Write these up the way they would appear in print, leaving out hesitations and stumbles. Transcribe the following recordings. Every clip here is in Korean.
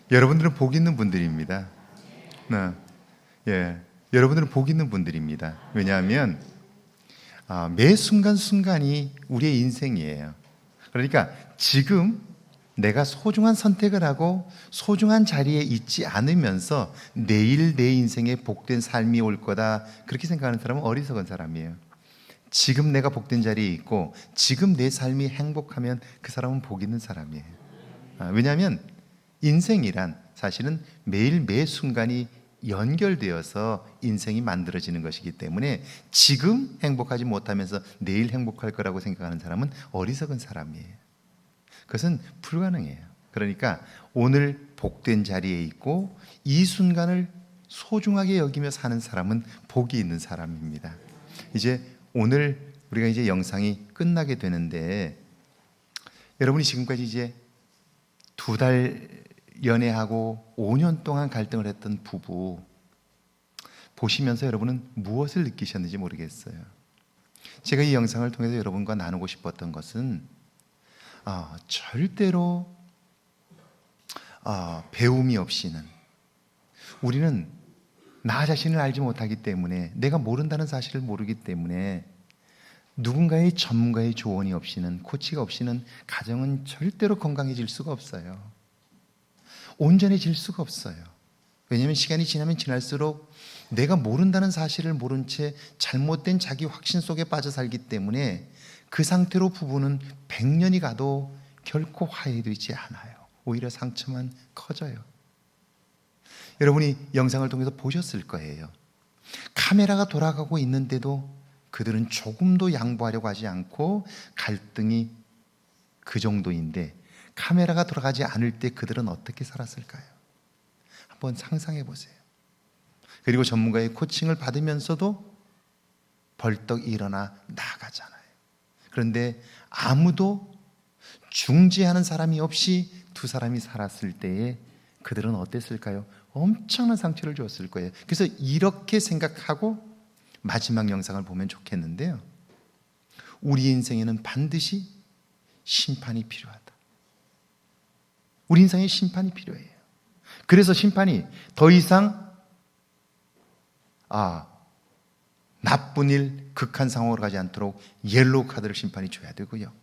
여러분들은 복 있는 분들입니다. 예, 여러분들은 복 있는 분들입니다. 왜냐하면 매 순간순간이 우리의 인생이에요. 그러니까 지금 내가 소중한 선택을 하고 소중한 자리에 있지 않으면서 내일 내 인생에 복된 삶이 올 거다, 그렇게 생각하는 사람은 어리석은 사람이에요. 지금 내가 복된 자리에 있고 지금 내 삶이 행복하면 그 사람은 복 있는 사람이에요. 왜냐하면 인생이란 사실은 매일 매 순간이 연결되어서 인생이 만들어지는 것이기 때문에 지금 행복하지 못하면서 내일 행복할 거라고 생각하는 사람은 어리석은 사람이에요. 그것은 불가능해요. 그러니까 오늘 복된 자리에 있고 이 순간을 소중하게 여기며 사는 사람은 복이 있는 사람입니다. 이제 오늘 우리가 이제 영상이 끝나게 되는데, 여러분이 지금까지 이제 2달 연애하고 5년 동안 갈등을 했던 부부 보시면서 여러분은 무엇을 느끼셨는지 모르겠어요. 제가 이 영상을 통해서 여러분과 나누고 싶었던 것은 절대로 배움이 없이는, 우리는 나 자신을 알지 못하기 때문에, 내가 모른다는 사실을 모르기 때문에 누군가의 전문가의 조언이 없이는, 코치가 없이는 가정은 절대로 건강해질 수가 없어요. 온전해질 수가 없어요. 왜냐하면 시간이 지나면 지날수록 내가 모른다는 사실을 모른 채 잘못된 자기 확신 속에 빠져 살기 때문에 그 상태로 부부는 100년이 가도 결코 화해되지 않아요. 오히려 상처만 커져요. 여러분이 영상을 통해서 보셨을 거예요. 카메라가 돌아가고 있는데도 그들은 조금도 양보하려고 하지 않고 갈등이 그 정도인데, 카메라가 돌아가지 않을 때 그들은 어떻게 살았을까요? 한번 상상해 보세요. 그리고 전문가의 코칭을 받으면서도 벌떡 일어나 나가잖아요. 그런데 아무도 중재하는 사람이 없이 두 사람이 살았을 때에 그들은 어땠을까요? 엄청난 상처를 주었을 거예요. 그래서 이렇게 생각하고 마지막 영상을 보면 좋겠는데요, 우리 인생에는 반드시 심판이 필요하다. 우리 인생에 심판이 필요해요. 그래서 심판이 더 이상 나쁜 일, 극한 상황으로 가지 않도록 옐로우 카드를 심판이 줘야 되고요,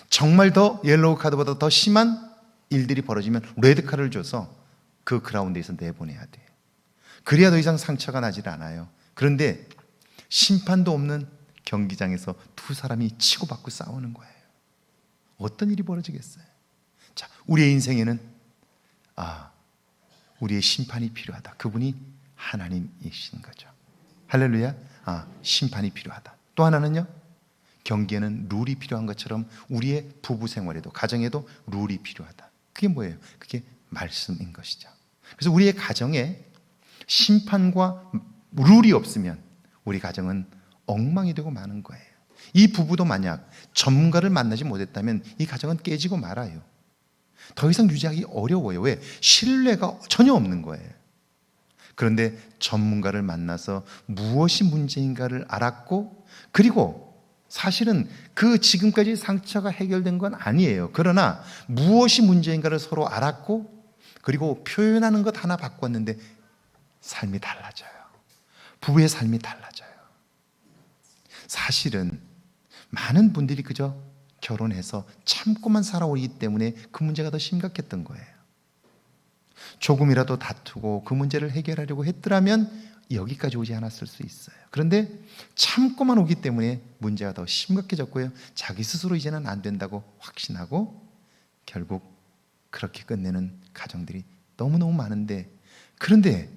정말 더 옐로우 카드보다 더 심한 일들이 벌어지면 레드 카드를 줘서 그 그라운드에서 내보내야 돼요. 그래야 더 이상 상처가 나질 않아요. 그런데 심판도 없는 경기장에서 두 사람이 치고받고 싸우는 거예요. 어떤 일이 벌어지겠어요? 자, 우리의 인생에는 우리의 심판이 필요하다. 그분이 하나님이신 거죠. 할렐루야. 심판이 필요하다. 또 하나는요, 경기에는 룰이 필요한 것처럼 우리의 부부 생활에도, 가정에도 룰이 필요하다. 그게 뭐예요? 그게 말씀인 것이죠. 그래서 우리의 가정에 심판과 룰이 없으면 우리 가정은 엉망이 되고 마는 거예요. 이 부부도 만약 전문가를 만나지 못했다면 이 가정은 깨지고 말아요. 더 이상 유지하기 어려워요. 왜? 신뢰가 전혀 없는 거예요. 그런데 전문가를 만나서 무엇이 문제인가를 알았고, 그리고 사실은 그 지금까지 상처가 해결된 건 아니에요. 그러나 무엇이 문제인가를 서로 알았고, 그리고 표현하는 것 하나 바꿨는데 삶이 달라져요. 부부의 삶이 달라져요. 사실은 많은 분들이 그저 결혼해서 참고만 살아오기 때문에 그 문제가 더 심각했던 거예요. 조금이라도 다투고 그 문제를 해결하려고 했더라면 여기까지 오지 않았을 수 있어요. 그런데 참고만 오기 때문에 문제가 더 심각해졌고요, 자기 스스로 이제는 안 된다고 확신하고 결국 그렇게 끝내는 가정들이 너무너무 많은데, 그런데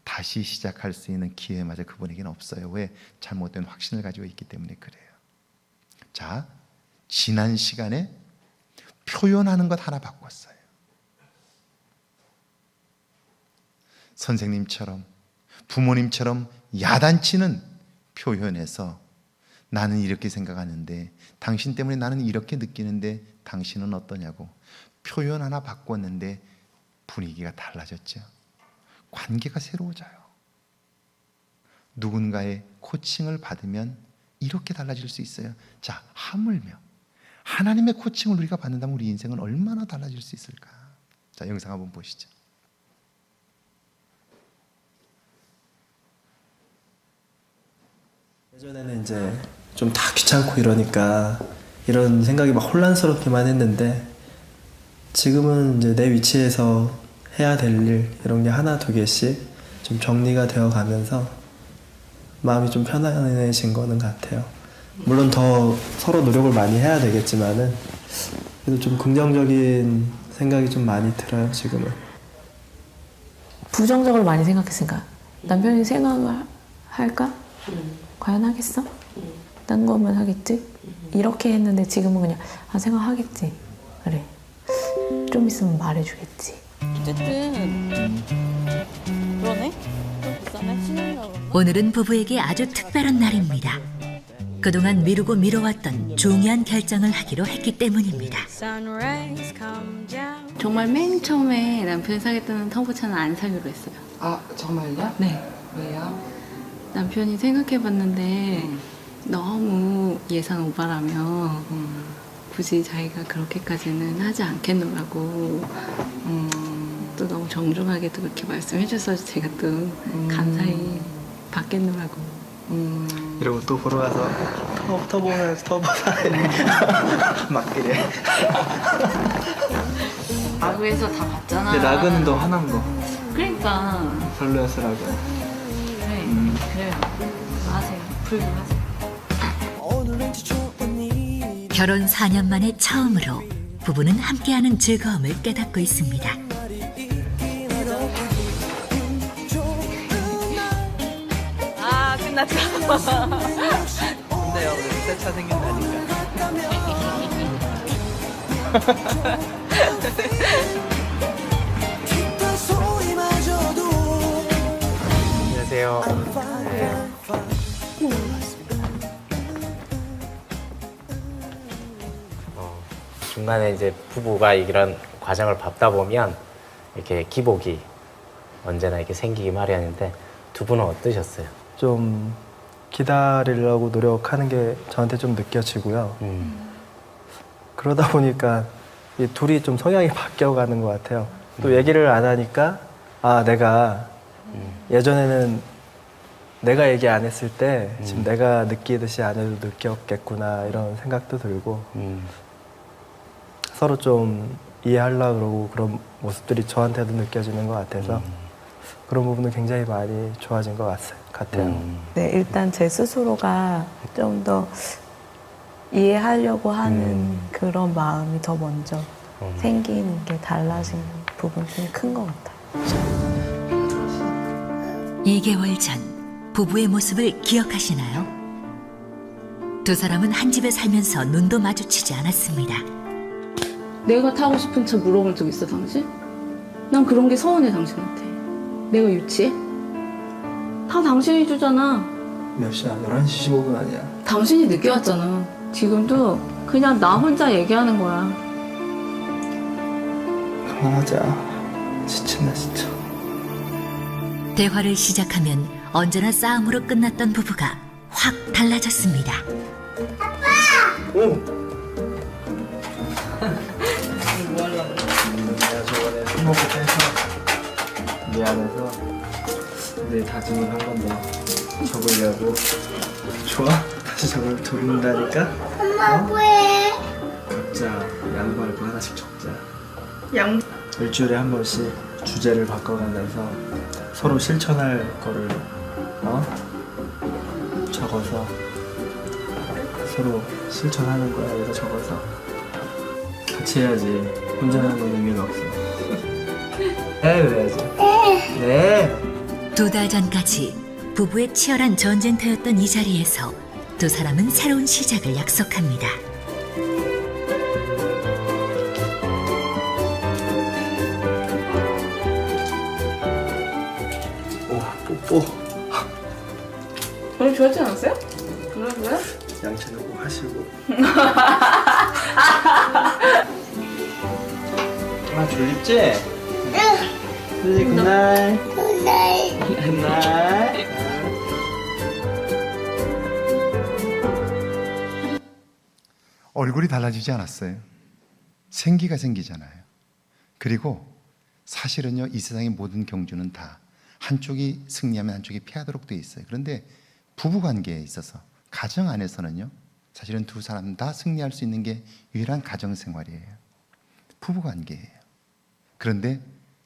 다시 시작할 수 있는 기회마저 그분에게는 없어요. 왜? 잘못된 확신을 가지고 있기 때문에 그래요. 자, 지난 시간에 표현하는 것 하나 바꿨어요. 선생님처럼, 부모님처럼 야단치는 표현에서 나는 이렇게 생각하는데, 당신 때문에 나는 이렇게 느끼는데 당신은 어떠냐고 표현 하나 바꿨는데 분위기가 달라졌죠. 관계가 새로워져요. 누군가의 코칭을 받으면 이렇게 달라질 수 있어요. 자, 하물며 하나님의 코칭을 우리가 받는다면 우리 인생은 얼마나 달라질 수 있을까? 자, 영상 한번 보시죠. 예전에는 이제 좀 다 귀찮고 이러니까 이런 생각이 막 혼란스럽기만 했는데 지금은 이제 내 위치에서 해야 될 일 이런 게 하나 두 개씩 좀 정리가 되어 가면서 마음이 좀 편안해진 거는 같아요. 물론 더 서로 노력을 많이 해야 되겠지만은 그래도 좀 긍정적인 생각이 좀 많이 들어요, 지금은. 부정적으로 많이 생각했으니까 남편이 생각을 할까? 과연 하겠어? 딴 거면 하겠지? 이렇게 했는데 지금은 그냥 생각하겠지. 그래. 좀 있으면 말해주겠지. 어쨌든 그러네. 그다음에 신혼가고. 오늘은 부부에게 아주 특별한 날입니다. 그동안 미루고 미뤄왔던 중요한 결정을 하기로 했기 때문입니다. 정말 맨 처음에 남편이 사겠다는 터보차는 안 사기로 했어요. 아, 정말요? 네. 왜요? 남편이 생각해봤는데 너무 예산 오바라면 굳이 자기가 그렇게까지는 하지 않겠노라고 또 너무 정중하게도 그렇게 말씀해줘서 제가 또 감사히 받겠노라고. 이러고 또 보러 가서 터보면서 터보 사야 맞기래. 라그에서 다 봤잖아. 근데 라그는 더 화난 거. 그러니까. 별로였어, 라그. 그래. 그래요. 하세요. 불교하세요. 결혼 4년 만에 처음으로 부부는 함께하는 즐거움을 깨닫고 있습니다. 아, 끝났다. 근데요, 새 차 생긴다니까. 안녕하세요. 중간에 이제 부부가 이런 과정을 밟다 보면 이렇게 기복이 언제나 이렇게 생기기 마련인데 두 분은 어떠셨어요? 좀 기다리려고 노력하는 게 저한테 좀 느껴지고요. 그러다 보니까 이 둘이 좀 성향이 바뀌어가는 것 같아요. 또 얘기를 안 하니까 아, 내가 예전에는 내가 얘기 안 했을 때 지금 내가 느끼듯이 아내도 느꼈겠구나 이런 생각도 들고 서로 좀 이해하려고 그러고 그런 모습들이 저한테도 느껴지는 것 같아서 그런 부분은 굉장히 많이 좋아진 것 같아요. 네, 일단 제 스스로가 좀 더 이해하려고 하는 그런 마음이 더 먼저 생기는 게 달라진 부분 중에 큰 것 같아요. 2개월 전 부부의 모습을 기억하시나요? 두 사람은 한 집에 살면서 눈도 마주치지 않았습니다. 내가 타고 싶은 차 물어본 적 있어, 당신? 난 그런 게 서운해, 당신한테. 내가 유치해? 다 당신이 주잖아. 몇 시야? 11시 15분 아니야? 당신이 늦게 왔잖아. 지금도 그냥 나 혼자 얘기하는 거야. 그만하자. 지친다 진짜. 대화를 시작하면 언제나 싸움으로 끝났던 부부가 확 달라졌습니다. 오! 뭐 하려고? 내가 저번에 술 먹고 빼서 미안해서 내 다짐을 한 번 더 적으려고. 좋아? 다시 적는다니까? 엄마 뭐해? 각자 양보하고 하나씩 적자. 일주일에 한 번씩 주제를 바꿔가면서 서로 실천할 거를 적어서 서로 실천하는 거야. 여기다 적어서 같이 해야지. 혼자 하는 건 의미가 없어. 네, 그래야지. 네. 2달 전까지 부부의 치열한 전쟁터였던 이 자리에서 두 사람은 새로운 시작을 약속합니다. 뽀뽀. 별로 좋아하지 않았어요? 그러고요? 양치는 꼭 하시고. 아, 졸립지? 응. 수지 굿나잇. 굿나잇. 굿나잇. 얼굴이 달라지지 않았어요. 생기가 생기잖아요. 그리고 사실은요, 이 세상의 모든 경주는 다 한쪽이 승리하면 한쪽이 패하도록 되어 있어요. 그런데 부부관계에 있어서, 가정 안에서는요, 사실은 두 사람 다 승리할 수 있는 게 유일한 가정생활이에요. 부부관계예요. 그런데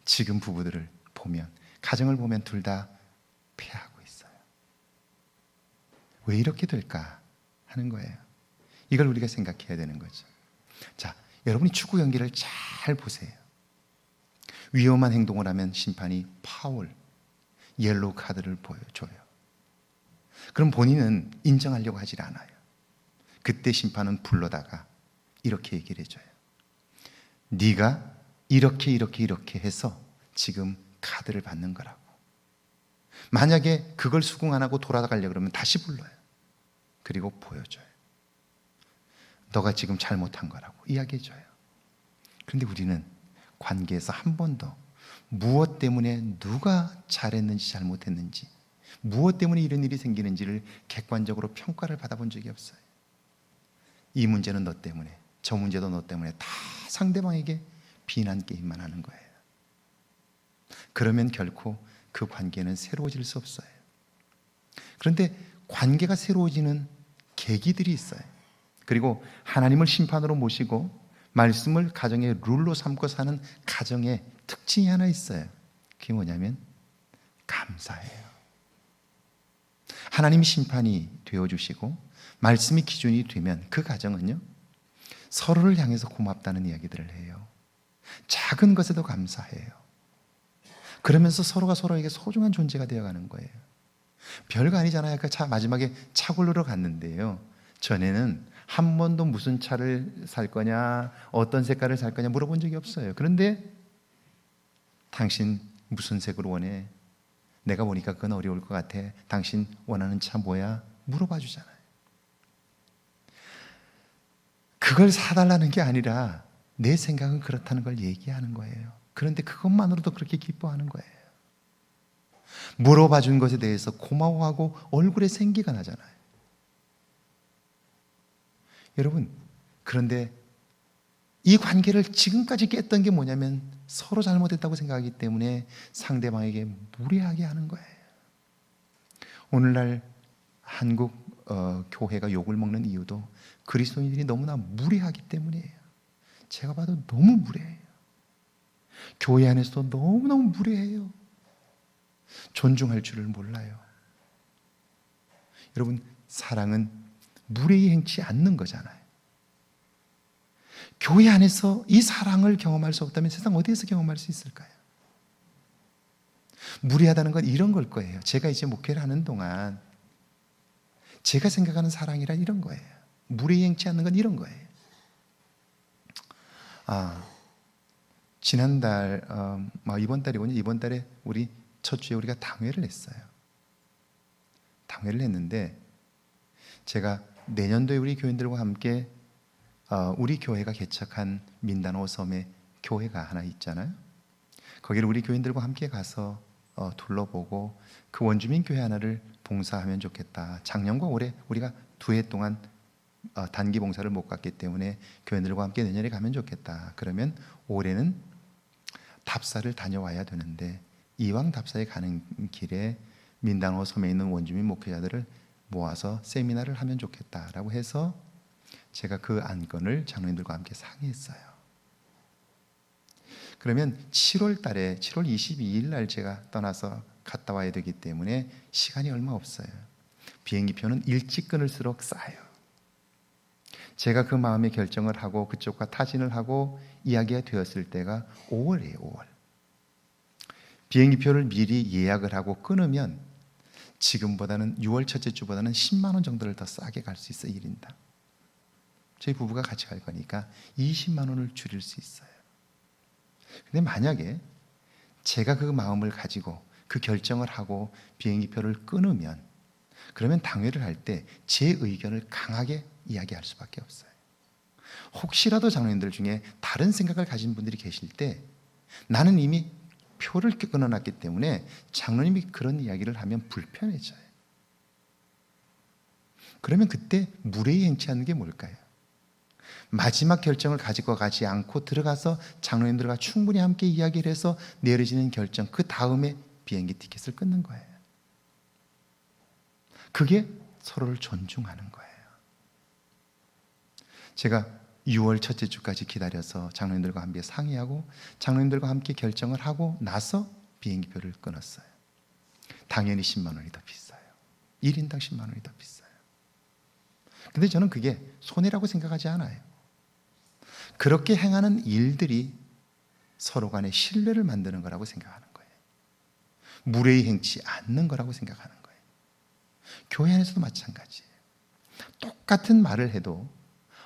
지금 부부들을 보면, 가정을 보면 둘 다 패하고 있어요. 왜 이렇게 될까 하는 거예요. 이걸 우리가 생각해야 되는 거죠. 자, 여러분이 축구 경기를 잘 보세요. 위험한 행동을 하면 심판이 파울, 옐로우 카드를 보여줘요. 그럼 본인은 인정하려고 하질 않아요. 그때 심판은 불러다가 이렇게 얘기를 해줘요. 네가 이렇게 해서 지금 카드를 받는 거라고. 만약에 그걸 수긍 안 하고 돌아가려고 그러면 다시 불러요. 그리고 보여줘요. 너가 지금 잘못한 거라고 이야기해줘요. 그런데 우리는 관계에서 한 번도 무엇 때문에 누가 잘했는지 잘못했는지, 무엇 때문에 이런 일이 생기는지를 객관적으로 평가를 받아본 적이 없어요. 이 문제는 너 때문에, 저 문제도 너 때문에, 다 상대방에게 비난 게임만 하는 거예요. 그러면 결코 그 관계는 새로워질 수 없어요. 그런데 관계가 새로워지는 계기들이 있어요. 그리고 하나님을 심판으로 모시고 말씀을 가정의 룰로 삼고 사는 가정의 특징이 하나 있어요. 그게 뭐냐면 감사예요. 하나님이 심판이 되어주시고 말씀이 기준이 되면 그 가정은요, 서로를 향해서 고맙다는 이야기들을 해요. 작은 것에도 감사해요. 그러면서 서로가 서로에게 소중한 존재가 되어가는 거예요. 별거 아니잖아요. 그 차 마지막에 차 고르러 갔는데요, 전에는 한 번도 무슨 차를 살 거냐, 어떤 색깔을 살 거냐 물어본 적이 없어요. 그런데 당신 무슨 색으로 원해? 내가 보니까 그건 어려울 것 같아. 당신 원하는 차 뭐야? 물어봐 주잖아요. 그걸 사달라는 게 아니라 내 생각은 그렇다는 걸 얘기하는 거예요. 그런데 그것만으로도 그렇게 기뻐하는 거예요. 물어봐 준 것에 대해서 고마워하고 얼굴에 생기가 나잖아요. 여러분, 그런데 이 관계를 지금까지 깼던 게 뭐냐면 서로 잘못했다고 생각하기 때문에 상대방에게 무례하게 하는 거예요. 오늘날 한국 교회가 욕을 먹는 이유도 그리스도인들이 너무나 무례하기 때문이에요. 제가 봐도 너무 무례해요. 교회 안에서도 너무너무 무례해요. 존중할 줄을 몰라요. 여러분, 사랑은 무례히 행치 않는 거잖아요. 교회 안에서 이 사랑을 경험할 수 없다면 세상 어디에서 경험할 수 있을까요? 무례하다는 건 이런 걸 거예요. 제가 이제 목회를 하는 동안 제가 생각하는 사랑이란 이런 거예요. 무례히 행치 않는 건 이런 거예요. 지난달, 이번 달이군요. 이번 달에 우리 첫 주에 우리가 당회를 했어요. 당회를 했는데 제가 내년도에 우리 교인들과 함께 우리 교회가 개척한 민다나오 섬에 교회가 하나 있잖아요. 거기를 우리 교인들과 함께 가서 둘러보고 그 원주민 교회 하나를 봉사하면 좋겠다. 작년과 올해 우리가 2해 동안 단기 봉사를 못 갔기 때문에 교인들과 함께 내년에 가면 좋겠다. 그러면 올해는 답사를 다녀와야 되는데 이왕 답사에 가는 길에 민다나오 섬에 있는 원주민 목회자들을 모아서 세미나를 하면 좋겠다라고 해서 제가 그 안건을 장로님들과 함께 상의했어요. 그러면 7월 달에 7월 22일 날 제가 떠나서 갔다 와야 되기 때문에 시간이 얼마 없어요. 비행기표는 일찍 끊을수록 싸요. 제가 그 마음의 결정을 하고 그쪽과 타진을 하고 이야기가 되었을 때가 5월이에요. 5월. 비행기표를 미리 예약을 하고 끊으면 지금보다는 6월 첫째 주보다는 10만 원 정도를 더 싸게 갈 수 있어요. 1인당. 저희 부부가 같이 갈 거니까 20만 원을 줄일 수 있어요. 근데 만약에 제가 그 마음을 가지고 그 결정을 하고 비행기표를 끊으면 그러면 당회를 할 때 제 의견을 강하게 이야기할 수밖에 없어요. 혹시라도 장로님들 중에 다른 생각을 가진 분들이 계실 때 나는 이미 표를 끊어놨기 때문에 장로님이 그런 이야기를 하면 불편해져요. 그러면 그때 무례히 행치하는 게 뭘까요? 마지막 결정을 가지고 가지 않고 들어가서 장로님들과 충분히 함께 이야기를 해서 내려지는 결정, 그 다음에 비행기 티켓을 끊는 거예요. 그게 서로를 존중하는 거예요. 제가 6월 첫째 주까지 기다려서 장로님들과 함께 상의하고 장로님들과 함께 결정을 하고 나서 비행기표를 끊었어요. 당연히 10만 원이 더 비싸요. 1인당 10만 원이 더 비싸요. 근데 저는 그게 손해라고 생각하지 않아요. 그렇게 행하는 일들이 서로 간의 신뢰를 만드는 거라고 생각하는 거예요. 무례히 행치 않는 거라고 생각하는 거예요. 교회 안에서도 마찬가지예요. 똑같은 말을 해도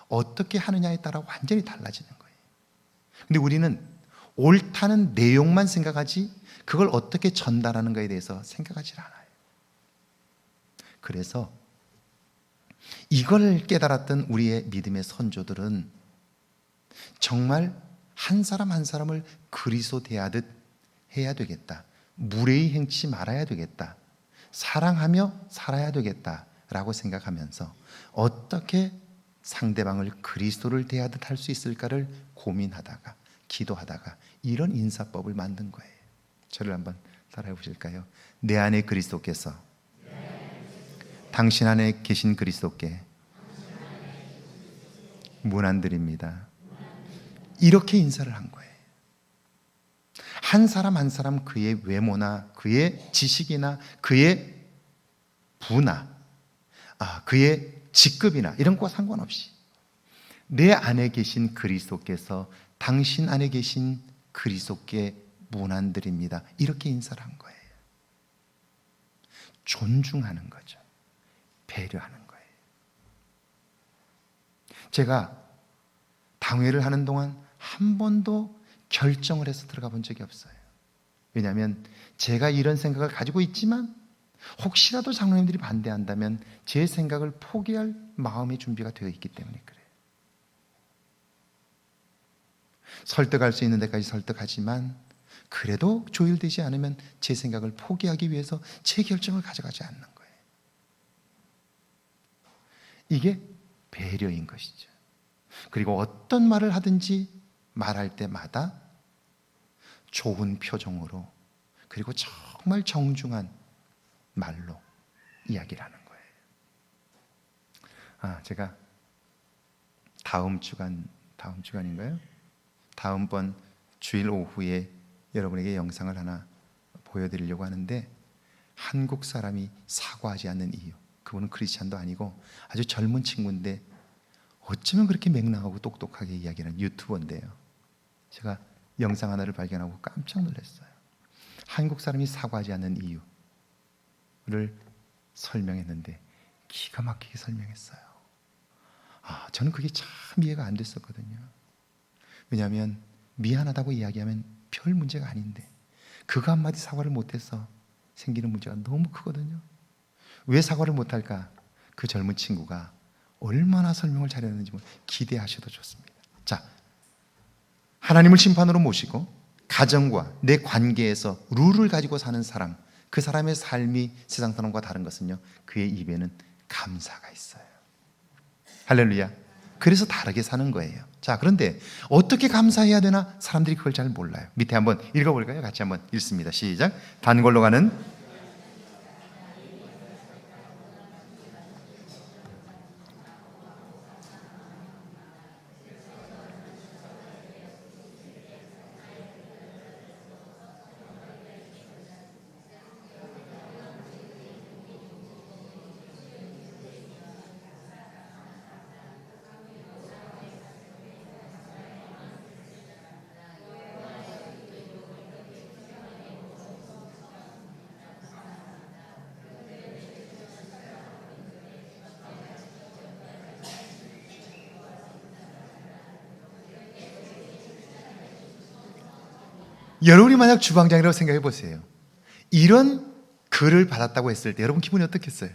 어떻게 하느냐에 따라 완전히 달라지는 거예요. 근데 우리는 옳다는 내용만 생각하지 그걸 어떻게 전달하는 거에 대해서 생각하지 않아요. 그래서 이걸 깨달았던 우리의 믿음의 선조들은 정말 한 사람 한 사람을 그리스도 대하듯 해야 되겠다. 무례히 행치 말아야 되겠다. 사랑하며 살아야 되겠다라고 생각하면서 어떻게 상대방을 그리스도를 대하듯 할 수 있을까를 고민하다가 기도하다가 이런 인사법을 만든 거예요. 저를 한번 따라해 보실까요? 내 안에 그리스도께서 당신 안에 계신 그리스도께 문안드립니다. 이렇게 인사를 한 거예요. 한 사람 한 사람 그의 외모나 그의 지식이나 그의 부나 그의 직급이나 이런 거와 상관없이 내 안에 계신 그리스도께서 당신 안에 계신 그리스도께 문안드립니다. 이렇게 인사를 한 거예요. 존중하는 거죠. 배려하는 거예요. 제가 당회를 하는 동안 한 번도 결정을 해서 들어가 본 적이 없어요. 왜냐하면 제가 이런 생각을 가지고 있지만 혹시라도 장로님들이 반대한다면 제 생각을 포기할 마음의 준비가 되어 있기 때문에 그래요. 설득할 수 있는 데까지 설득하지만 그래도 조율되지 않으면 제 생각을 포기하기 위해서 제 결정을 가져가지 않는 거예요. 이게 배려인 것이죠. 그리고 어떤 말을 하든지 말할 때마다 좋은 표정으로 그리고 정말 정중한 말로 이야기를 하는 거예요. 제가 다음 주간인가요? 다음번 주일 오후에 여러분에게 영상을 하나 보여드리려고 하는데 한국 사람이 사과하지 않는 이유, 그분은 크리스찬도 아니고 아주 젊은 친구인데 어쩌면 그렇게 맹랑하고 똑똑하게 이야기하는 유튜버인데요. 제가 영상 하나를 발견하고 깜짝 놀랐어요. 한국 사람이 사과하지 않는 이유를 설명했는데 기가 막히게 설명했어요. 저는 그게 참 이해가 안 됐었거든요. 왜냐하면 미안하다고 이야기하면 별 문제가 아닌데 그거 한마디 사과를 못해서 생기는 문제가 너무 크거든요. 왜 사과를 못할까? 그 젊은 친구가 얼마나 설명을 잘했는지 기대하셔도 좋습니다. 자, 하나님을 심판으로 모시고 가정과 내 관계에서 룰을 가지고 사는 사람, 그 사람의 삶이 세상 사람과 다른 것은요, 그의 입에는 감사가 있어요. 할렐루야. 그래서 다르게 사는 거예요. 자, 그런데 어떻게 감사해야 되나? 사람들이 그걸 잘 몰라요. 밑에 한번 읽어볼까요? 같이 한번 읽습니다. 시작. 단골로 가는 여러분이 만약 주방장이라고 생각해 보세요. 이런 글을 받았다고 했을 때 여러분 기분이 어떻겠어요?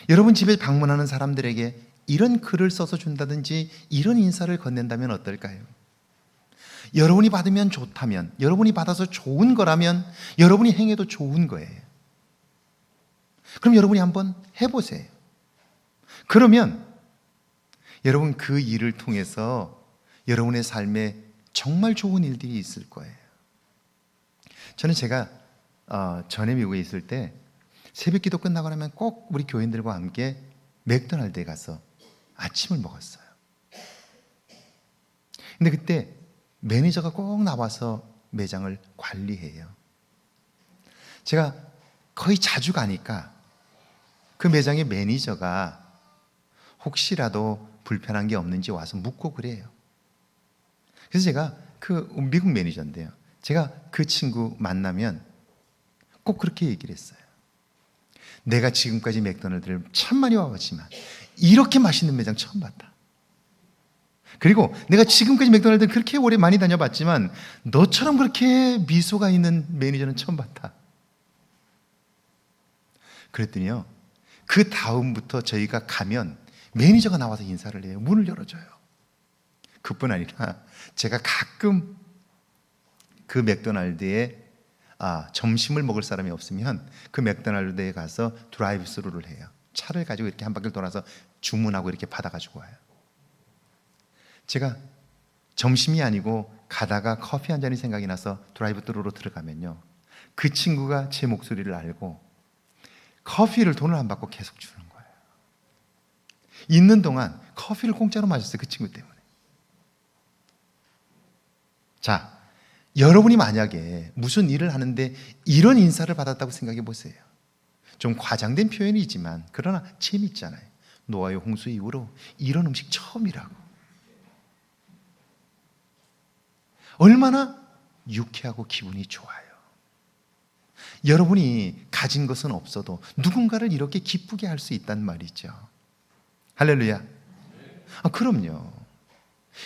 여러분 집에 방문하는 사람들에게 이런 글을 써서 준다든지 이런 인사를 건넨다면 어떨까요? 여러분이 받으면 좋다면, 여러분이 받아서 좋은 거라면 여러분이 행해도 좋은 거예요. 그럼 여러분이 한번 해보세요. 그러면 여러분 그 일을 통해서 여러분의 삶에 정말 좋은 일들이 있을 거예요. 저는 제가 전에 미국에 있을 때 새벽 기도 끝나고 나면 꼭 우리 교인들과 함께 맥도날드에 가서 아침을 먹었어요. 근데 그때 매니저가 꼭 나와서 매장을 관리해요. 제가 거의 자주 가니까 그 매장의 매니저가 혹시라도 불편한 게 없는지 와서 묻고 그래요. 그래서 제가 그 미국 매니저인데요, 제가 그 친구 만나면 꼭 그렇게 얘기를 했어요. 내가 지금까지 맥도날드를 참 많이 와봤지만 이렇게 맛있는 매장 처음 봤다. 그리고 내가 지금까지 맥도날드를 그렇게 오래 많이 다녀봤지만 너처럼 그렇게 미소가 있는 매니저는 처음 봤다. 그랬더니요, 그 다음부터 저희가 가면 매니저가 나와서 인사를 해요. 문을 열어줘요. 그뿐 아니라 제가 가끔 그 맥도날드에 점심을 먹을 사람이 없으면 그 맥도날드에 가서 드라이브 스루를 해요. 차를 가지고 이렇게 한 바퀴 돌아서 주문하고 이렇게 받아가지고 와요. 제가 점심이 아니고 가다가 커피 한 잔이 생각이 나서 드라이브 스루로 들어가면요, 그 친구가 제 목소리를 알고 커피를 돈을 안 받고 계속 주는 거예요. 있는 동안 커피를 공짜로 마셨어요. 그 친구 때문에. 자, 여러분이 만약에 무슨 일을 하는데 이런 인사를 받았다고 생각해 보세요. 좀 과장된 표현이지만 그러나 재밌잖아요. 노아의 홍수 이후로 이런 음식 처음이라고. 얼마나 유쾌하고 기분이 좋아요. 여러분이 가진 것은 없어도 누군가를 이렇게 기쁘게 할 수 있단 말이죠. 할렐루야. 그럼요.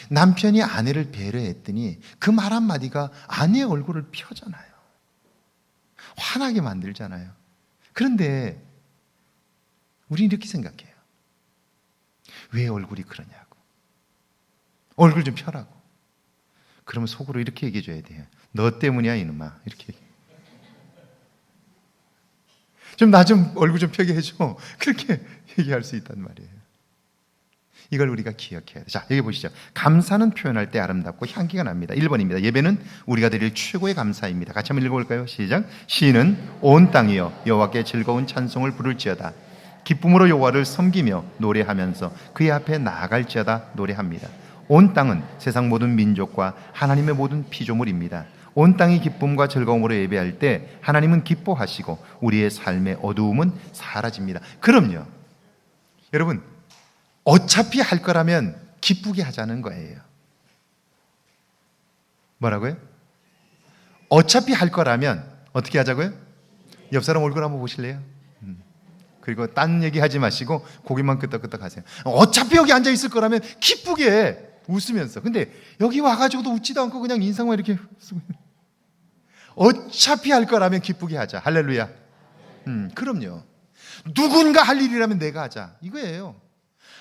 남편이 아내를 배려했더니 그 말 한마디가 아내의 얼굴을 펴잖아요. 화나게 만들잖아요. 그런데 우리는 이렇게 생각해요. 왜 얼굴이 그러냐고. 얼굴 좀 펴라고. 그러면 속으로 이렇게 얘기해 줘야 돼요. 너 때문이야 이놈아. 이렇게 좀 나 좀 얼굴 좀 펴게 해줘. 그렇게 얘기할 수 있단 말이에요. 이걸 우리가 기억해야 돼요. 자, 여기 보시죠. 감사는 표현할 때 아름답고 향기가 납니다. 1번입니다. 예배는 우리가 드릴 최고의 감사입니다. 같이 한번 읽어볼까요? 시작. 시인은 온 땅이여 여호와께 즐거운 찬송을 부를지어다. 기쁨으로 여호와를 섬기며 노래하면서 그의 앞에 나아갈지어다 노래합니다. 온 땅은 세상 모든 민족과 하나님의 모든 피조물입니다. 온 땅이 기쁨과 즐거움으로 예배할 때 하나님은 기뻐하시고 우리의 삶의 어두움은 사라집니다. 그럼요. 여러분, 어차피 할 거라면 기쁘게 하자는 거예요. 뭐라고요? 어차피 할 거라면 어떻게 하자고요? 옆 사람 얼굴 한번 보실래요? 그리고 딴 얘기 하지 마시고 고개만 끄덕끄덕 하세요. 어차피 여기 앉아 있을 거라면 기쁘게 웃으면서. 근데 여기 와가지고도 웃지도 않고 그냥 인상만 이렇게 쓰고. 어차피 할 거라면 기쁘게 하자. 할렐루야. 그럼요. 누군가 할 일이라면 내가 하자. 이거예요.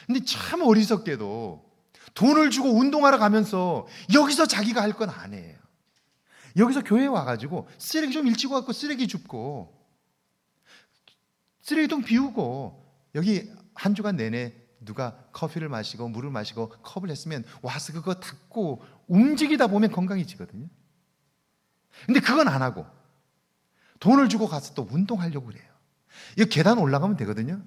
근데 참 어리석게도 돈을 주고 운동하러 가면서 여기서 자기가 할 건 안 해요. 여기서 교회에 와가지고 쓰레기 좀 일찍 와갖고 쓰레기 줍고 쓰레기통 비우고, 여기 한 주간 내내 누가 커피를 마시고 물을 마시고 컵을 했으면 와서 그거 닦고 움직이다 보면 건강해지거든요. 근데 그건 안 하고 돈을 주고 가서 또 운동하려고 그래요. 이거 계단 올라가면 되거든요.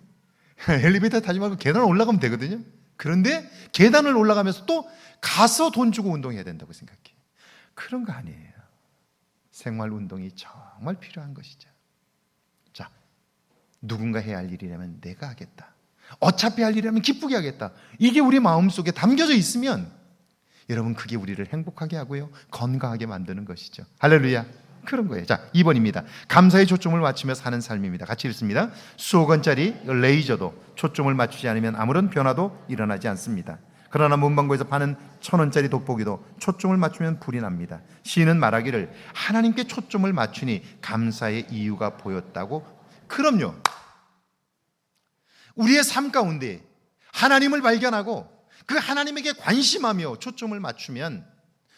엘리베이터 타지 말고 계단 올라가면 되거든요. 그런데 계단을 올라가면서 또 가서 돈 주고 운동해야 된다고 생각해. 그런 거 아니에요. 생활 운동이 정말 필요한 것이죠. 자, 누군가 해야 할 일이라면 내가 하겠다. 어차피 할 일이라면 기쁘게 하겠다. 이게 우리 마음속에 담겨져 있으면 여러분, 그게 우리를 행복하게 하고요, 건강하게 만드는 것이죠. 할렐루야. 그런 거예요. 자, 2번입니다. 감사에 초점을 맞추며 사는 삶입니다. 같이 읽습니다. 수억 원짜리 레이저도 초점을 맞추지 않으면 아무런 변화도 일어나지 않습니다. 그러나 문방구에서 파는 1,000원짜리 돋보기도 초점을 맞추면 불이 납니다. 시인은 말하기를 하나님께 초점을 맞추니 감사의 이유가 보였다고. 그럼요. 우리의 삶 가운데 하나님을 발견하고 그 하나님에게 관심하며 초점을 맞추면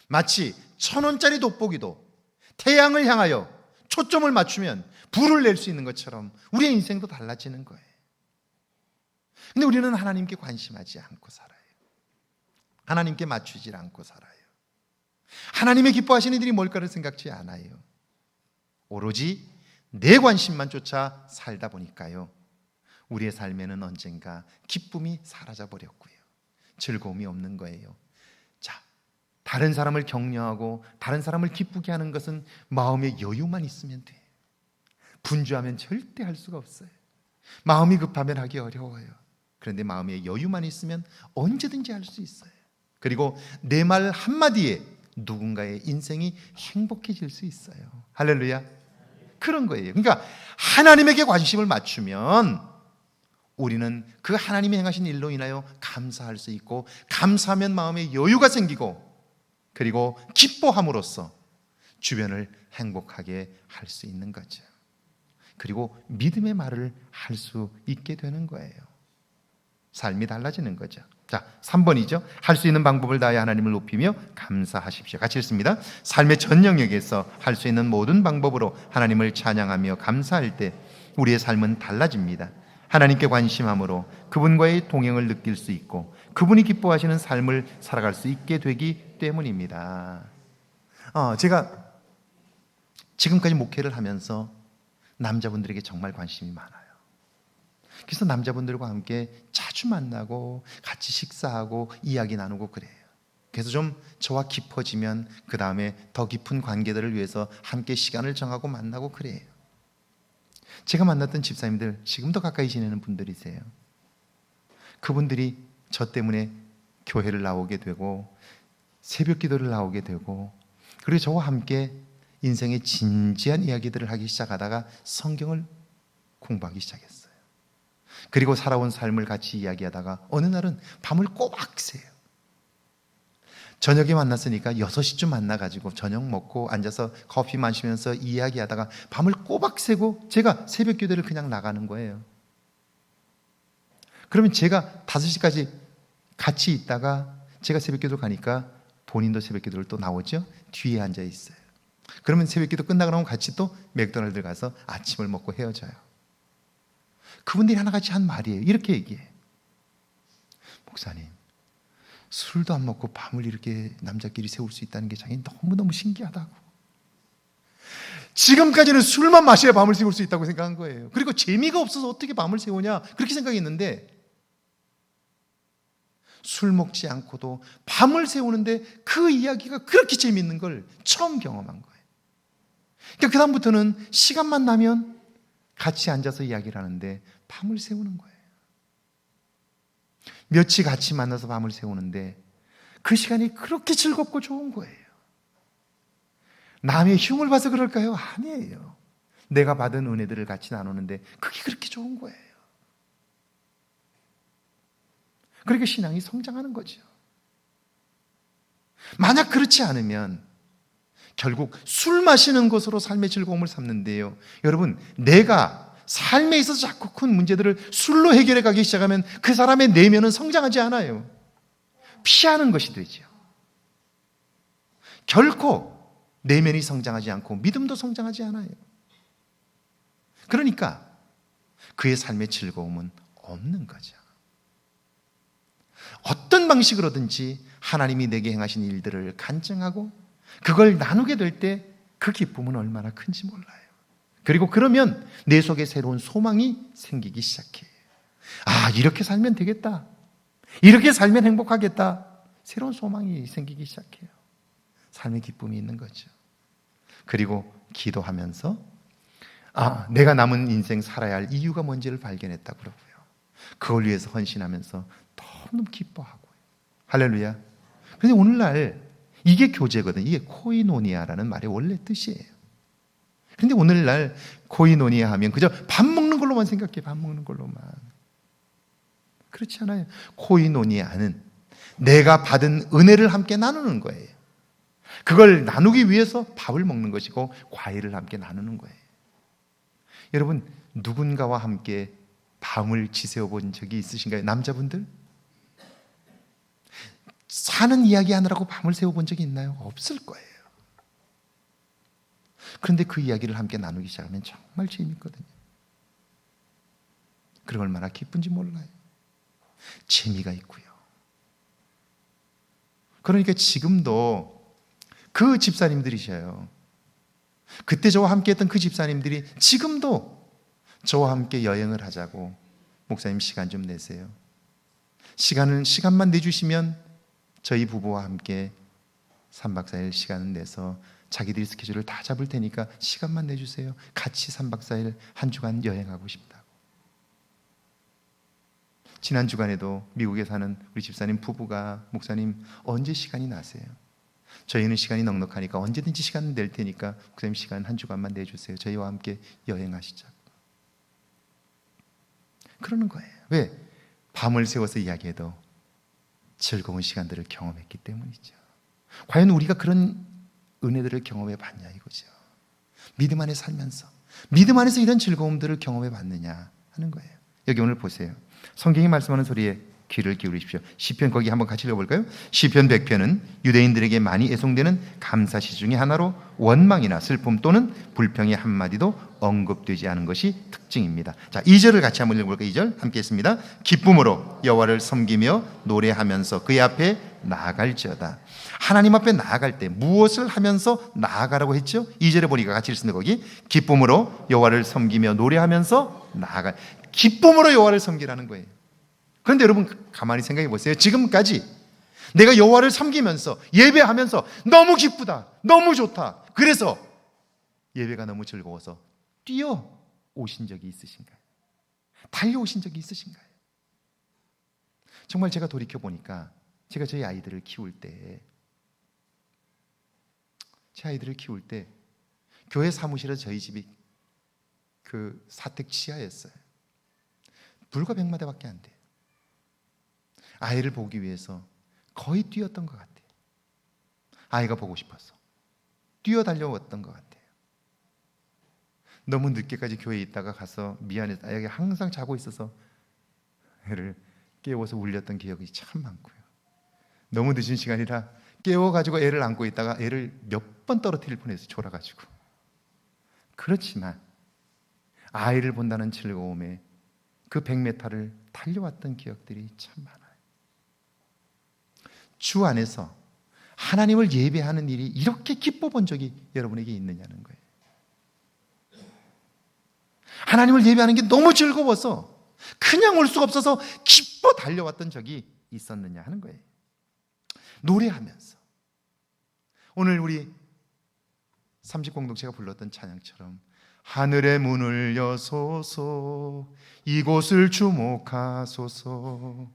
마치 1,000원짜리 돋보기도 태양을 향하여 초점을 맞추면 불을 낼 수 있는 것처럼 우리의 인생도 달라지는 거예요. 근데 우리는 하나님께 관심하지 않고 살아요. 하나님께 맞추질 않고 살아요. 하나님의 기뻐하시는 일이 뭘까를 생각지 않아요. 오로지 내 관심만 쫓아 살다 보니까요, 우리의 삶에는 언젠가 기쁨이 사라져 버렸고요, 즐거움이 없는 거예요. 자, 다른 사람을 격려하고 다른 사람을 기쁘게 하는 것은 마음의 여유만 있으면 돼. 분주하면 절대 할 수가 없어요. 마음이 급하면 하기 어려워요. 그런데 마음의 여유만 있으면 언제든지 할 수 있어요. 그리고 내 말 한마디에 누군가의 인생이 행복해질 수 있어요. 할렐루야. 그런 거예요. 그러니까 하나님에게 관심을 맞추면 우리는 그 하나님이 행하신 일로 인하여 감사할 수 있고, 감사하면 마음에 여유가 생기고, 그리고 기뻐함으로써 주변을 행복하게 할 수 있는 거죠. 그리고 믿음의 말을 할 수 있게 되는 거예요. 삶이 달라지는 거죠. 자, 3번이죠. 할 수 있는 방법을 다해 하나님을 높이며 감사하십시오. 같이 읽습니다. 삶의 전 영역에서 할 수 있는 모든 방법으로 하나님을 찬양하며 감사할 때 우리의 삶은 달라집니다. 하나님께 관심함으로 그분과의 동행을 느낄 수 있고, 그분이 기뻐하시는 삶을 살아갈 수 있게 되기 때문입니다. 제가 지금까지 목회를 하면서 남자분들에게 정말 관심이 많아요. 그래서 남자분들과 함께 자주 만나고 같이 식사하고 이야기 나누고 그래요. 그래서 좀 저와 깊어지면 그 다음에 더 깊은 관계들을 위해서 함께 시간을 정하고 만나고 그래요. 제가 만났던 집사님들 지금도 가까이 지내는 분들이세요. 그분들이 저 때문에 교회를 나오게 되고 새벽 기도를 나오게 되고, 그리고 저와 함께 인생의 진지한 이야기들을 하기 시작하다가 성경을 공부하기 시작했어요. 그리고 살아온 삶을 같이 이야기하다가 어느 날은 밤을 꼬박 새요. 저녁에 만났으니까 6시쯤 만나가지고 저녁 먹고 앉아서 커피 마시면서 이야기하다가 밤을 꼬박 새고 제가 새벽 기도를 그냥 나가는 거예요. 그러면 제가 5시까지 같이 있다가 제가 새벽 기도 가니까 본인도 새벽 기도를 또 나오죠. 뒤에 앉아 있어요. 그러면 새벽 기도 끝나고 나면 같이 또 맥도날드 가서 아침을 먹고 헤어져요. 그분들이 하나같이 한 말이에요. 이렇게 얘기해. 목사님, 술도 안 먹고 밤을 이렇게 남자끼리 세울 수 있다는 게 자기 너무너무 신기하다고. 지금까지는 술만 마셔야 밤을 세울 수 있다고 생각한 거예요. 그리고 재미가 없어서 어떻게 밤을 세우냐 그렇게 생각했는데, 술 먹지 않고도 밤을 세우는데 그 이야기가 그렇게 재미있는 걸 처음 경험한 거예요. 그러니까 그 다음부터는 시간만 나면 같이 앉아서 이야기를 하는데 밤을 세우는 거예요. 며칠 같이 만나서 밤을 세우는데 그 시간이 그렇게 즐겁고 좋은 거예요. 남의 흉을 봐서 그럴까요? 아니에요. 내가 받은 은혜들을 같이 나누는데 그게 그렇게 좋은 거예요. 그러니까 신앙이 성장하는 거죠. 만약 그렇지 않으면 결국 술 마시는 것으로 삶의 즐거움을 삼는데요, 여러분, 내가 삶에 있어서 자꾸 큰 문제들을 술로 해결해 가기 시작하면 그 사람의 내면은 성장하지 않아요. 피하는 것이 되죠. 결코 내면이 성장하지 않고 믿음도 성장하지 않아요. 그러니까 그의 삶의 즐거움은 없는 거죠. 어떤 방식으로든지 하나님이 내게 행하신 일들을 간증하고 그걸 나누게 될 때 그 기쁨은 얼마나 큰지 몰라요. 그리고 그러면 내 속에 새로운 소망이 생기기 시작해요. 아, 이렇게 살면 되겠다. 이렇게 살면 행복하겠다. 새로운 소망이 생기기 시작해요. 삶의 기쁨이 있는 거죠. 그리고 기도하면서 내가 남은 인생 살아야 할 이유가 뭔지를 발견했다고 그러고요. 그걸 위해서 헌신하면서 너무 기뻐하고요. 할렐루야. 그런데 오늘날 이게 교제거든. 이게 코이노니아라는 말의 원래 뜻이에요. 그런데 오늘날 코이노니아 하면 그저 밥 먹는 걸로만 생각해. 밥 먹는 걸로만. 그렇지 않아요. 코이노니아는 내가 받은 은혜를 함께 나누는 거예요. 그걸 나누기 위해서 밥을 먹는 것이고 과일을 함께 나누는 거예요. 여러분, 누군가와 함께 밤을 지새워 본 적이 있으신가요? 남자분들? 사는 이야기 하느라고 밤을 새워본 적이 있나요? 없을 거예요. 그런데 그 이야기를 함께 나누기 시작하면 정말 재밌거든요. 그리고 얼마나 기쁜지 몰라요. 재미가 있고요. 그러니까 지금도 그 집사님들이셔요. 그때 저와 함께 했던 그 집사님들이 지금도 저와 함께 여행을 하자고, 목사님 시간 좀 내세요. 시간만 내주시면 저희 부부와 함께 3박 4일 시간을 내서 자기들이 스케줄을 다 잡을 테니까 시간만 내주세요. 같이 3박 4일 한 주간 여행하고 싶다고. 지난 주간에도 미국에 사는 우리 집사님 부부가, 목사님 언제 시간이 나세요? 저희는 시간이 넉넉하니까 언제든지 시간 낼 테니까 목사님 시간 한 주간만 내주세요. 저희와 함께 여행하시자고. 그러는 거예요. 왜? 밤을 새워서 이야기해도 즐거운 시간들을 경험했기 때문이죠. 과연 우리가 그런 은혜들을 경험해 봤냐 이거죠. 믿음 안에 살면서 믿음 안에서 이런 즐거움들을 경험해 봤느냐 하는 거예요. 여기 오늘 보세요. 성경이 말씀하는 소리에 귀를 기울이십시오. 시편 거기 한번 같이 읽어볼까요? 시편 100편은 유대인들에게 많이 애송되는 감사시 중에 하나로 원망이나 슬픔 또는 불평의 한마디도 언급되지 않은 것이 특징입니다. 자, 2절을 같이 한번 읽어볼까요? 2절 함께 했습니다. 기쁨으로 여호와를 섬기며 노래하면서 그의 앞에 나아갈지어다. 하나님 앞에 나아갈 때 무엇을 하면서 나아가라고 했죠? 2절에 보니까 같이 읽습니다. 거기 기쁨으로 여호와를 섬기며 노래하면서 나아갈, 기쁨으로 여호와를 섬기라는 거예요. 그런데 여러분 가만히 생각해 보세요. 지금까지 내가 여호와를 섬기면서 예배하면서 너무 기쁘다, 너무 좋다, 그래서 예배가 너무 즐거워서 뛰어오신 적이 있으신가요? 달려오신 적이 있으신가요? 정말 제가 돌이켜보니까 제가 저희 아이들을 키울 때, 제 아이들을 키울 때 교회 사무실에서 저희 집이 그 사택 지하였어요. 불과 100마대밖에 안 돼요. 아이를 보기 위해서 거의 뛰었던 것 같아요. 아이가 보고 싶어서 뛰어달려왔던 것 같아요. 너무 늦게까지 교회에 있다가 가서 미안해서 아이가 항상 자고 있어서 애를 깨워서 울렸던 기억이 참 많고요. 너무 늦은 시간이라 깨워가지고 애를 안고 있다가 애를 몇 번 떨어뜨릴 뻔했어요. 졸아가지고. 그렇지만 아이를 본다는 즐거움에 그 100m를 달려왔던 기억들이 참 많아요. 주 안에서 하나님을 예배하는 일이 이렇게 기뻐 본 적이 여러분에게 있느냐는 거예요. 하나님을 예배하는 게 너무 즐거워서 그냥 올 수가 없어서 기뻐 달려왔던 적이 있었느냐 하는 거예요. 노래하면서 오늘 우리 30공동체가 불렀던 찬양처럼 하늘의 문을 여소서 이곳을 주목하소서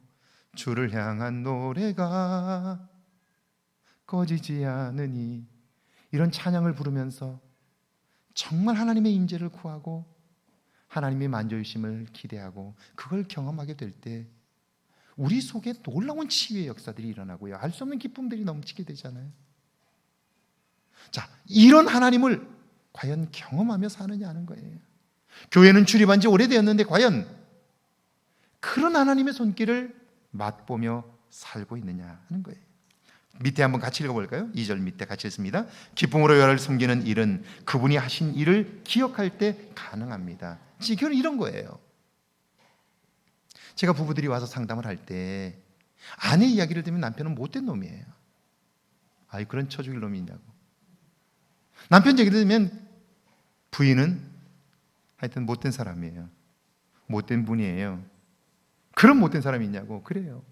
주를 향한 노래가 꺼지지 않으니, 이런 찬양을 부르면서 정말 하나님의 임재를 구하고 하나님의 만져주심을 기대하고 그걸 경험하게 될 때 우리 속에 놀라운 치유의 역사들이 일어나고요, 알 수 없는 기쁨들이 넘치게 되잖아요. 자, 이런 하나님을 과연 경험하며 사느냐 하는 거예요. 교회는 출입한 지 오래되었는데 과연 그런 하나님의 손길을 맛보며 살고 있느냐 하는 거예요. 밑에 한번 같이 읽어볼까요? 2절 밑에 같이 읽습니다. 기쁨으로 여호와를 섬기는 일은 그분이 하신 일을 기억할 때 가능합니다. 지금 이런 거예요. 제가 부부들이 와서 상담을 할 때 아내 이야기를 들으면 남편은 못된 놈이에요. 아이, 그런 쳐 죽일 놈이 있냐고. 남편 얘기를 들으면 부인은 하여튼 못된 사람이에요. 못된 분이에요. 그런 못된 사람이 있냐고. 그래요.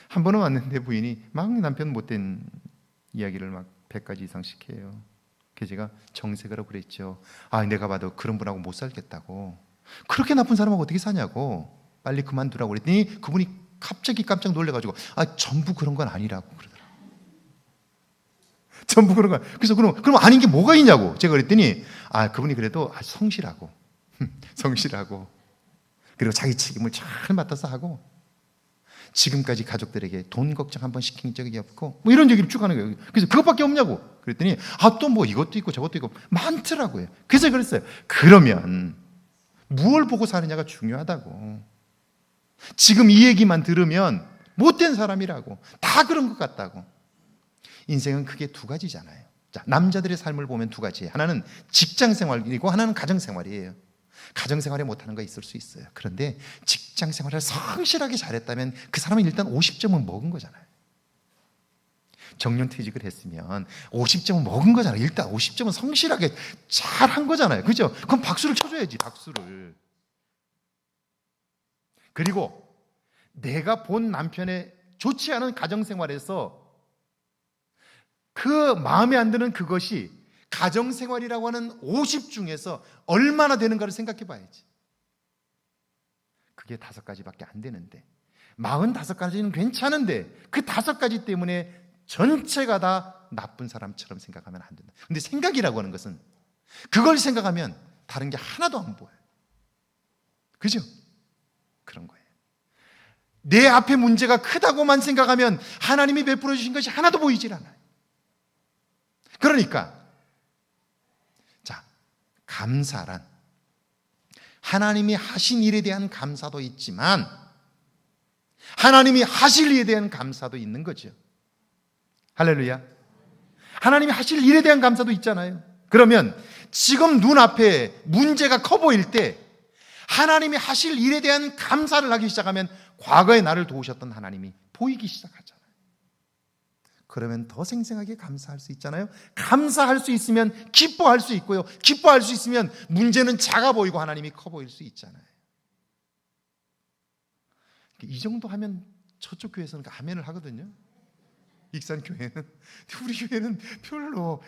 한 번은 왔는데 부인이 막 남편 못된 이야기를 막 100가지 이상씩 해요. 그래서 제가 정색하라고 그랬죠. 아, 내가 봐도 그런 분하고 못 살겠다고. 그렇게 나쁜 사람하고 어떻게 사냐고. 빨리 그만두라고 그랬더니 그분이 갑자기 깜짝 놀래가지고 아, 전부 그런 건 아니라고 그러더라고요. 전부 그런 건. 그래서 그럼 아닌 게 뭐가 있냐고 제가 그랬더니 아, 그분이 그래도 성실하고 성실하고 그리고 자기 책임을 잘 맡아서 하고 지금까지 가족들에게 돈 걱정 한 번 시킨 적이 없고 뭐 이런 얘기를 쭉 하는 거예요. 그래서 그것밖에 없냐고 그랬더니 아, 또 뭐 이것도 있고 저것도 있고 많더라고요. 그래서 그랬어요. 그러면 무엇을 보고 사느냐가 중요하다고. 지금 이 얘기만 들으면 못된 사람이라고, 다 그런 것 같다고. 인생은 크게 두 가지잖아요. 자, 남자들의 삶을 보면 두 가지. 하나는 직장 생활이고 하나는 가정 생활이에요. 가정 생활에 못하는 거 있을 수 있어요. 그런데 직장 생활을 성실하게 잘했다면 그 사람은 일단 50점은 먹은 거잖아요. 정년퇴직을 했으면 50점은 먹은 거잖아요. 일단 50점은 성실하게 잘한 거잖아요. 그죠? 그럼 박수를 쳐줘야지, 박수를. 그리고 내가 본 남편의 좋지 않은 가정생활에서 그 마음에 안 드는 그것이 가정생활이라고 하는 50 중에서 얼마나 되는가를 생각해 봐야지. 그게 5가지밖에 안 되는데 45가지는 괜찮은데 그 5가지 때문에 전체가 다 나쁜 사람처럼 생각하면 안 된다. 근데 생각이라고 하는 것은 그걸 생각하면 다른 게 하나도 안 보여요. 그죠? 그런 거예요. 내 앞에 문제가 크다고만 생각하면 하나님이 베풀어 주신 것이 하나도 보이질 않아요. 그러니까 자, 감사란 하나님이 하신 일에 대한 감사도 있지만 하나님이 하실 일에 대한 감사도 있는 거죠. 할렐루야. 하나님이 하실 일에 대한 감사도 있잖아요. 그러면 지금 눈앞에 문제가 커 보일 때 하나님이 하실 일에 대한 감사를 하기 시작하면 과거에 나를 도우셨던 하나님이 보이기 시작하잖아요. 그러면 더 생생하게 감사할 수 있잖아요. 감사할 수 있으면 기뻐할 수 있고요. 기뻐할 수 있으면 문제는 작아 보이고 하나님이 커 보일 수 있잖아요. 이 정도 하면 저쪽 교회에서는 아멘을 하거든요. 익산 교회는. 우리 교회는 별로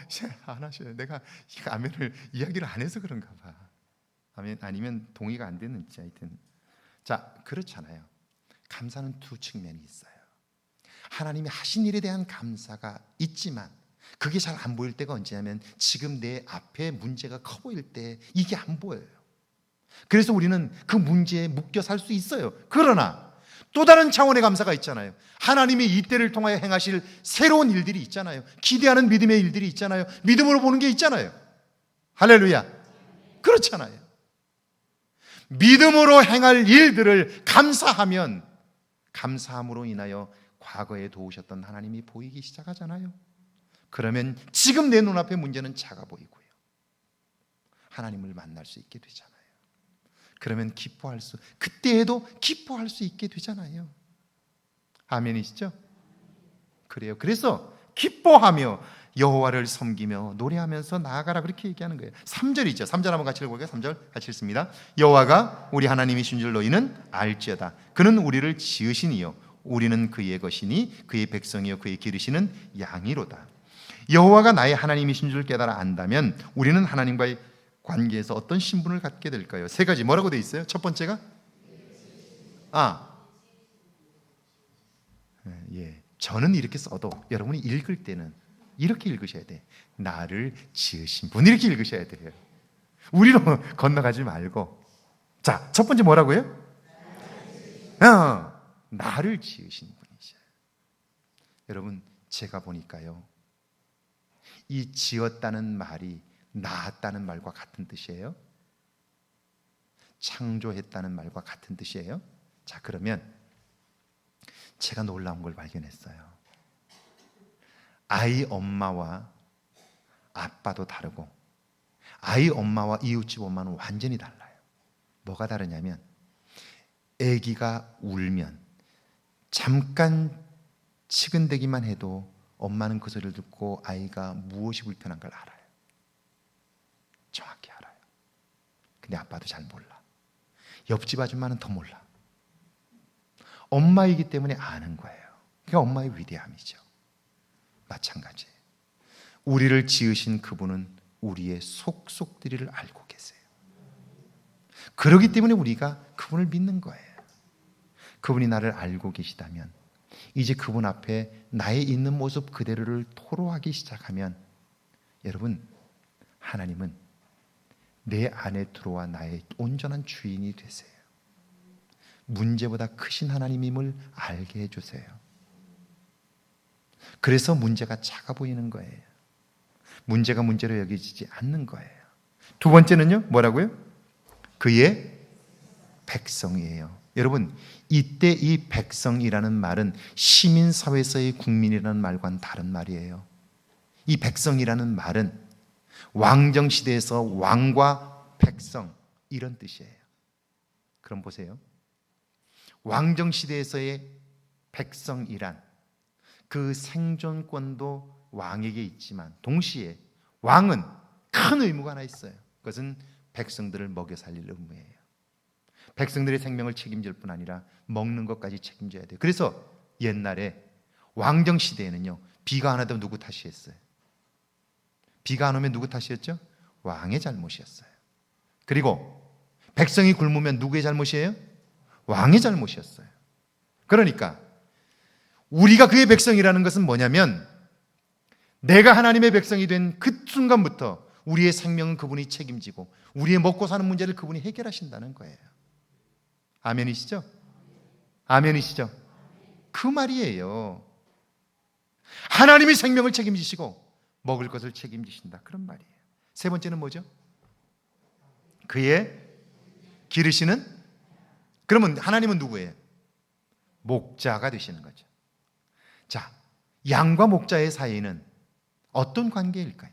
안 하셔요. 내가 아멘을 이야기를 안 해서 그런가 봐. 아멘, 아니면 동의가 안 되는지. 하여튼 자, 그렇잖아요. 감사는 두 측면이 있어요. 하나님이 하신 일에 대한 감사가 있지만 그게 잘 안 보일 때가 언제냐면 지금 내 앞에 문제가 커 보일 때 이게 안 보여요. 그래서 우리는 그 문제에 묶여 살 수 있어요. 그러나 또 다른 차원의 감사가 있잖아요. 하나님이 이때를 통하여 행하실 새로운 일들이 있잖아요. 기대하는 믿음의 일들이 있잖아요. 믿음으로 보는 게 있잖아요. 할렐루야. 그렇잖아요. 믿음으로 행할 일들을 감사하면 감사함으로 인하여 과거에 도우셨던 하나님이 보이기 시작하잖아요. 그러면 지금 내 눈앞에 문제는 작아 보이고요. 하나님을 만날 수 있게 되잖아요. 그러면 그때에도 기뻐할 수 있게 되잖아요. 아멘이시죠? 그래요. 그래서 기뻐하며 여호와를 섬기며 노래하면서 나아가라 그렇게 얘기하는 거예요. 3절이죠. 3절 한번 같이 읽어볼게요. 3절 같이 읽습니다. 여호와가 우리 하나님이신 줄 너희는 알지어다. 그는 우리를 지으시니요 우리는 그의 것이니 그의 백성이요 그의 기르시는 양이로다. 여호와가 나의 하나님이신 줄 깨달아 안다면 우리는 하나님과의 관계에서 어떤 신분을 갖게 될까요? 3가지 뭐라고 돼 있어요? 첫 번째가 저는 이렇게 써도 여러분이 읽을 때는 이렇게 읽으셔야 돼. 나를 지으신 분 이렇게 읽으셔야 돼요. 우리로 건너가지 말고. 자, 첫 번째 뭐라고요? 나를 지으신 분이셔요. 여러분, 제가 보니까요, 이 지었다는 말이 낳았다는 말과 같은 뜻이에요. 창조했다는 말과 같은 뜻이에요. 자, 그러면 제가 놀라운 걸 발견했어요. 아이 엄마와 아빠도 다르고 아이 엄마와 이웃집 엄마는 완전히 달라요. 뭐가 다르냐면 아기가 울면 잠깐 치근대기만 해도 엄마는 그 소리를 듣고 아이가 무엇이 불편한 걸 알아요. 정확히 알아요. 근데 아빠도 잘 몰라. 옆집 아줌마는 더 몰라. 엄마이기 때문에 아는 거예요. 그게 엄마의 위대함이죠. 마찬가지예요. 우리를 지으신 그분은 우리의 속속들이를 알고 계세요. 그렇기 때문에 우리가 그분을 믿는 거예요. 그분이 나를 알고 계시다면 이제 그분 앞에 나의 있는 모습 그대로를 토로하기 시작하면 여러분, 하나님은 내 안에 들어와 나의 온전한 주인이 되세요. 문제보다 크신 하나님임을 알게 해주세요. 그래서 문제가 작아 보이는 거예요. 문제가 문제로 여겨지지 않는 거예요. 두 번째는요, 뭐라고요? 그의 백성이에요. 여러분, 이때 이 백성이라는 말은 시민사회에서의 국민이라는 말과는 다른 말이에요. 이 백성이라는 말은 왕정시대에서 왕과 백성 이런 뜻이에요. 그럼 보세요. 왕정시대에서의 백성이란 그 생존권도 왕에게 있지만 동시에 왕은 큰 의무가 하나 있어요. 그것은 백성들을 먹여 살릴 의무예요. 백성들의 생명을 책임질 뿐 아니라 먹는 것까지 책임져야 돼요. 그래서 옛날에 왕정 시대에는요, 비가 안 와도 누구 탓이었어요? 비가 안 오면 누구 탓이었죠? 왕의 잘못이었어요. 그리고 백성이 굶으면 누구의 잘못이에요? 왕의 잘못이었어요. 그러니까 우리가 그의 백성이라는 것은 뭐냐면, 내가 하나님의 백성이 된 그 순간부터 우리의 생명은 그분이 책임지고 우리의 먹고 사는 문제를 그분이 해결하신다는 거예요. 아멘이시죠? 아멘이시죠? 그 말이에요. 하나님이 생명을 책임지시고 먹을 것을 책임지신다, 그런 말이에요. 세 번째는 뭐죠? 그의 기르시는, 그러면 하나님은 누구예요? 목자가 되시는 거죠. 자, 양과 목자의 사이는 어떤 관계일까요?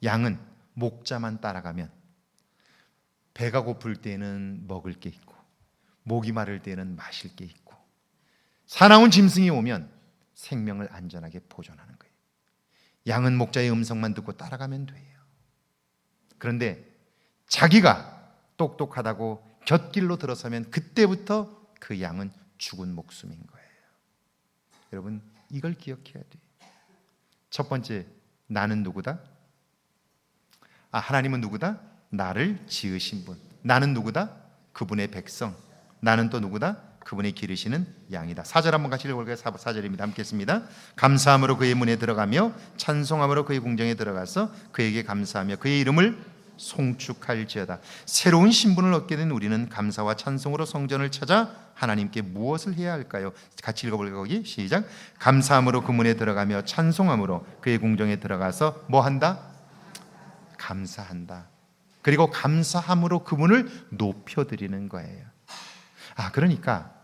양은 목자만 따라가면 배가 고플 때는 먹을 게 있고 목이 마를 때는 마실 게 있고 사나운 짐승이 오면 생명을 안전하게 보존하는 거예요. 양은 목자의 음성만 듣고 따라가면 돼요. 그런데 자기가 똑똑하다고 곁길로 들어서면 그때부터 그 양은 죽은 목숨인 거예요. 여러분, 이걸 기억해야 돼요. 첫 번째, 나는 누구다? 하나님은 누구다? 나를 지으신 분. 나는 누구다? 그분의 백성. 나는 또 누구다? 그분이 기르시는 양이다. 4절 한번 같이 읽어볼까요? 4절입니다. 함께 했습니다. 감사함으로 그의 문에 들어가며 찬송함으로 그의 궁정에 들어가서 그에게 감사하며 그의 이름을 송축할지어다. 새로운 신분을 얻게 된 우리는 감사와 찬송으로 성전을 찾아 하나님께 무엇을 해야 할까요? 같이 읽어볼까요? 거기 시작. 감사함으로 그 문에 들어가며 찬송함으로 그의 궁정에 들어가서 뭐 한다? 감사한다. 그리고 감사함으로 그분을 높여드리는 거예요. 그러니까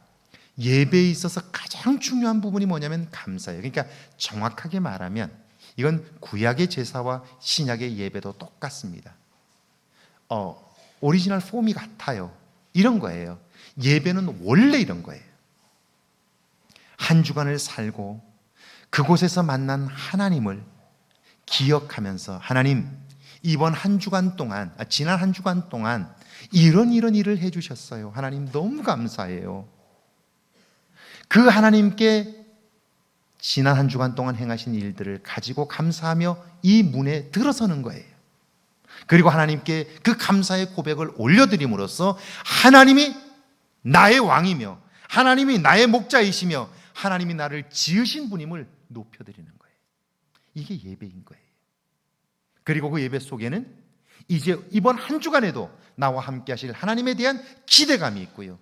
예배에 있어서 가장 중요한 부분이 뭐냐면 감사예요. 그러니까 정확하게 말하면 이건 구약의 제사와 신약의 예배도 똑같습니다. 오리지널 폼이 같아요. 이런 거예요. 예배는 원래 이런 거예요. 한 주간을 살고 그곳에서 만난 하나님을 기억하면서, 하나님, 이번 한 주간 동안, 지난 한 주간 동안 이런 일을 해주셨어요. 하나님 너무 감사해요. 그 하나님께 지난 한 주간 동안 행하신 일들을 가지고 감사하며 이 문에 들어서는 거예요. 그리고 하나님께 그 감사의 고백을 올려드림으로써 하나님이 나의 왕이며 하나님이 나의 목자이시며 하나님이 나를 지으신 분임을 높여드리는 거예요. 이게 예배인 거예요. 그리고 그 예배 속에는 이제 이번 한 주간에도 나와 함께 하실 하나님에 대한 기대감이 있고요.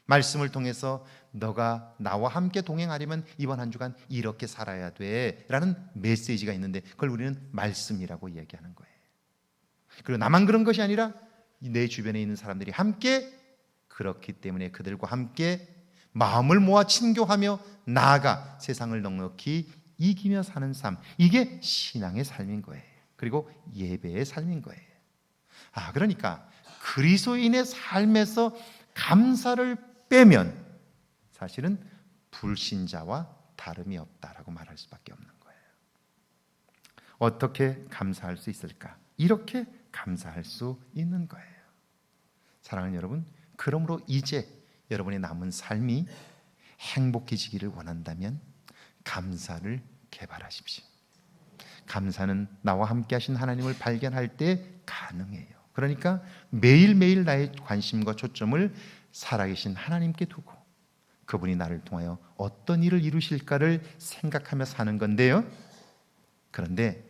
말씀을 통해서 너가 나와 함께 동행하려면 이번 한 주간 이렇게 살아야 돼 라는 메시지가 있는데 그걸 우리는 말씀이라고 이야기하는 거예요. 그리고 나만 그런 것이 아니라 내 주변에 있는 사람들이 함께 그렇기 때문에 그들과 함께 마음을 모아 친교하며 나아가 세상을 넉넉히 이기며 사는 삶, 이게 신앙의 삶인 거예요. 그리고 예배의 삶인 거예요. 그러니까 그리스도인의 삶에서 감사를 빼면 사실은 불신자와 다름이 없다라고 말할 수밖에 없는 거예요. 어떻게 감사할 수 있을까? 이렇게 감사할 수 있는 거예요. 사랑하는 여러분, 그러므로 이제 여러분의 남은 삶이 행복해지기를 원한다면 감사를 개발하십시오. 감사는 나와 함께 하신 하나님을 발견할 때 가능해요. 그러니까 매일매일 나의 관심과 초점을 살아계신 하나님께 두고 그분이 나를 통하여 어떤 일을 이루실까를 생각하며 사는 건데요. 그런데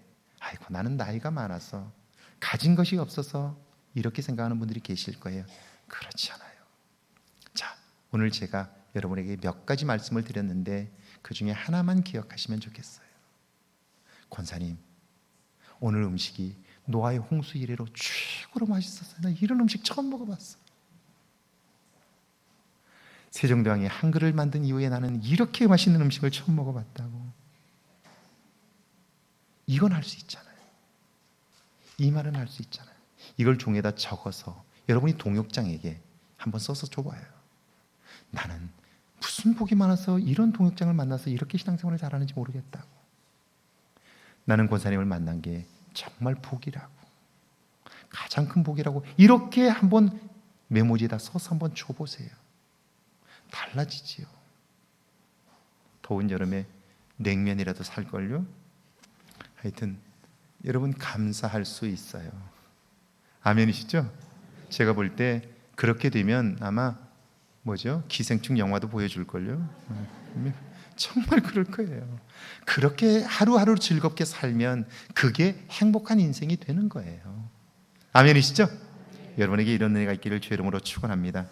나는 나이가 많아서 가진 것이 없어서 이렇게 생각하는 분들이 계실 거예요. 그렇지 않아요. 자, 오늘 제가 여러분에게 몇 가지 말씀을 드렸는데 그 중에 하나만 기억하시면 좋겠어요. 권사님, 오늘 음식이 노아의 홍수 이래로 최고로 맛있었어요. 나 이런 음식 처음 먹어봤어. 세종대왕이 한글을 만든 이후에 나는 이렇게 맛있는 음식을 처음 먹어봤다고. 이건 할 수 있잖아요. 이 말은 할 수 있잖아요. 이걸 종에다 적어서 여러분이 동역장에게 한번 써서 줘봐요. 나는 무슨 복이 많아서 이런 동역장을 만나서 이렇게 신앙생활을 잘하는지 모르겠다고. 나는 권사님을 만난 게 정말 복이라고, 가장 큰 복이라고, 이렇게 한번 메모지에다 써서 한번 줘보세요. 달라지지요. 더운 여름에 냉면이라도 살걸요. 하여튼 여러분 감사할 수 있어요. 아멘이시죠? 제가 볼 때 그렇게 되면 아마 기생충 영화도 보여줄걸요. 정말 그럴 거예요. 그렇게 하루하루 즐겁게 살면 그게 행복한 인생이 되는 거예요. 아멘이시죠? 여러분에게 이런 은혜가 있기를 주의 이름으로 축원합니다.